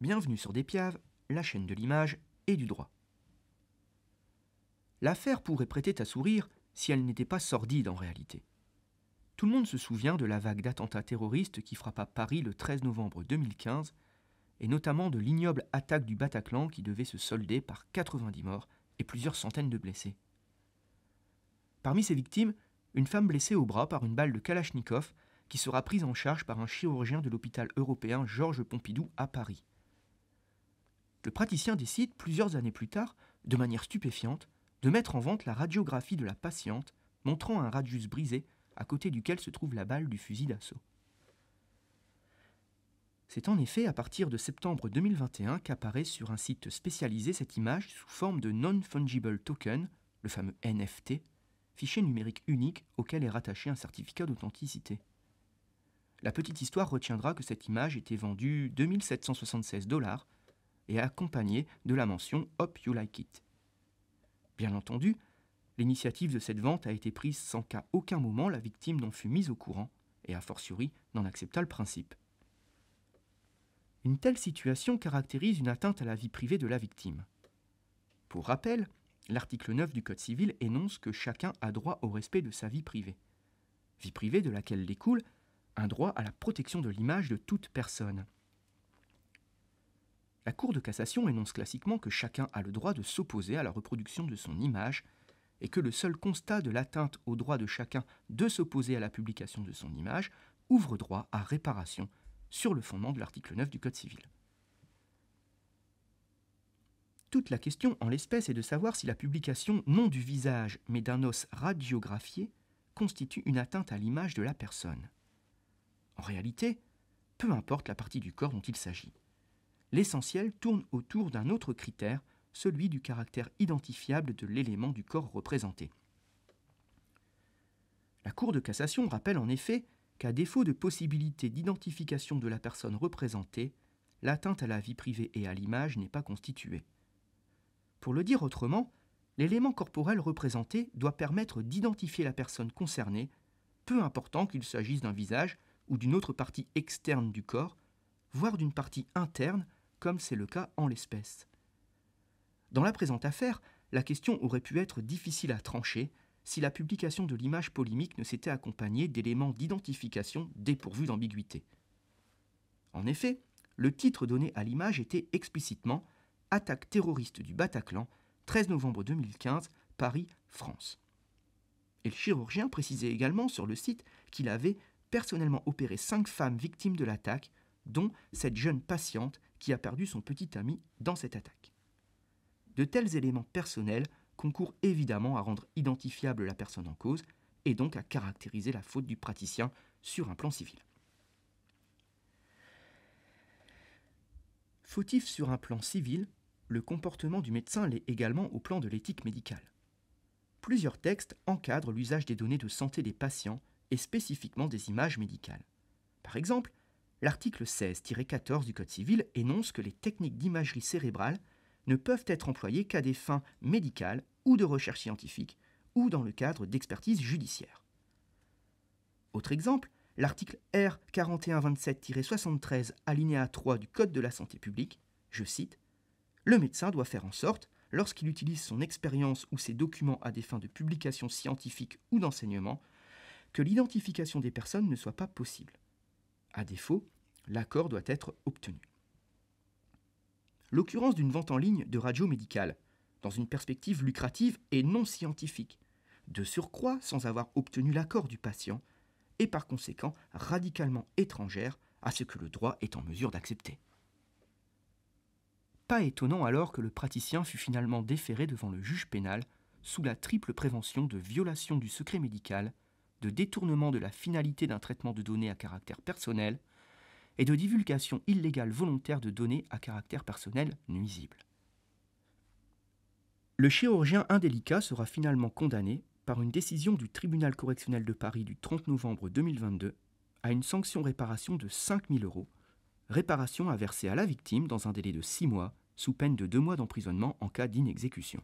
Bienvenue sur Despiave, la chaîne de l'image et du droit. L'affaire pourrait prêter à sourire si elle n'était pas sordide en réalité. Tout le monde se souvient de la vague d'attentats terroristes qui frappa Paris le 13 novembre 2015, et notamment de l'ignoble attaque du Bataclan qui devait se solder par 90 morts et plusieurs centaines de blessés. Parmi ces victimes, une femme blessée au bras par une balle de Kalachnikov qui sera prise en charge par un chirurgien de l'hôpital européen Georges Pompidou à Paris. Le praticien décide, plusieurs années plus tard, de manière stupéfiante, de mettre en vente la radiographie de la patiente montrant un radius brisé à côté duquel se trouve la balle du fusil d'assaut. C'est en effet à partir de septembre 2021 qu'apparaît sur un site spécialisé cette image sous forme de Non-Fungible Token, le fameux NFT, fichier numérique unique auquel est rattaché un certificat d'authenticité. La petite histoire retiendra que cette image était vendue 2776 $ et accompagnée de la mention « Hope you like it ». Bien entendu, l'initiative de cette vente a été prise sans qu'à aucun moment la victime n'en fût mise au courant et a fortiori n'en accepta le principe. Une telle situation caractérise une atteinte à la vie privée de la victime. Pour rappel, l'article 9 du Code civil énonce que chacun a droit au respect de sa vie privée de laquelle découle un droit à la protection de l'image de toute personne. La Cour de cassation énonce classiquement que chacun a le droit de s'opposer à la reproduction de son image et que le seul constat de l'atteinte au droit de chacun de s'opposer à la publication de son image ouvre droit à réparation sur le fondement de l'article 9 du Code civil. Toute la question en l'espèce est de savoir si la publication non du visage mais d'un os radiographié constitue une atteinte à l'image de la personne. En réalité, peu importe la partie du corps dont il s'agit. L'essentiel tourne autour d'un autre critère, celui du caractère identifiable de l'élément du corps représenté. La Cour de cassation rappelle en effet qu'à défaut de possibilité d'identification de la personne représentée, l'atteinte à la vie privée et à l'image n'est pas constituée. Pour le dire autrement, l'élément corporel représenté doit permettre d'identifier la personne concernée, peu important qu'il s'agisse d'un visage ou d'une autre partie externe du corps, voire d'une partie interne, comme c'est le cas en l'espèce. Dans la présente affaire, la question aurait pu être difficile à trancher si la publication de l'image polémique ne s'était accompagnée d'éléments d'identification dépourvus d'ambiguïté. En effet, le titre donné à l'image était explicitement « Attaque terroriste du Bataclan, 13 novembre 2015, Paris, France ». Et le chirurgien précisait également sur le site qu'il avait personnellement opéré 5 femmes victimes de l'attaque, dont cette jeune patiente qui a perdu son petit ami dans cette attaque. De tels éléments personnels concourent évidemment à rendre identifiable la personne en cause et donc à caractériser la faute du praticien sur un plan civil. Fautif sur un plan civil, le comportement du médecin l'est également au plan de l'éthique médicale. Plusieurs textes encadrent l'usage des données de santé des patients et spécifiquement des images médicales. Par exemple, l'article 16-14 du Code civil énonce que les techniques d'imagerie cérébrale ne peuvent être employées qu'à des fins médicales ou de recherche scientifique ou dans le cadre d'expertise judiciaire. Autre exemple, l'article R 4127-73 alinéa 3 du Code de la santé publique, je cite, « Le médecin doit faire en sorte, lorsqu'il utilise son expérience ou ses documents à des fins de publication scientifique ou d'enseignement, que l'identification des personnes ne soit pas possible. À défaut, l'accord doit être obtenu. » L'occurrence d'une vente en ligne de radio médicale, dans une perspective lucrative et non scientifique, de surcroît sans avoir obtenu l'accord du patient, est par conséquent radicalement étrangère à ce que le droit est en mesure d'accepter. Pas étonnant alors que le praticien fût finalement déféré devant le juge pénal sous la triple prévention de violation du secret médical, de détournement de la finalité d'un traitement de données à caractère personnel et de divulgation illégale volontaire de données à caractère personnel nuisible. Le chirurgien indélicat sera finalement condamné par une décision du tribunal correctionnel de Paris du 30 novembre 2022 à une sanction réparation de 5 000 €, réparation à verser à la victime dans un délai de 6 mois, sous peine de 2 mois d'emprisonnement en cas d'inexécution.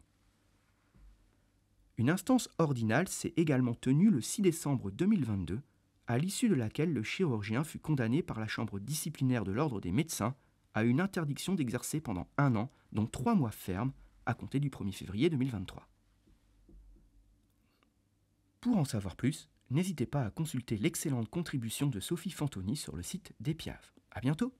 Une instance ordinale s'est également tenue le 6 décembre 2022, à l'issue de laquelle le chirurgien fut condamné par la chambre disciplinaire de l'ordre des médecins a une interdiction d'exercer pendant 1 an, dont 3 mois fermes, à compter du 1er février 2023. Pour en savoir plus, n'hésitez pas à consulter l'excellente contribution de Sophie Fantoni sur le site d'Epiave. À bientôt!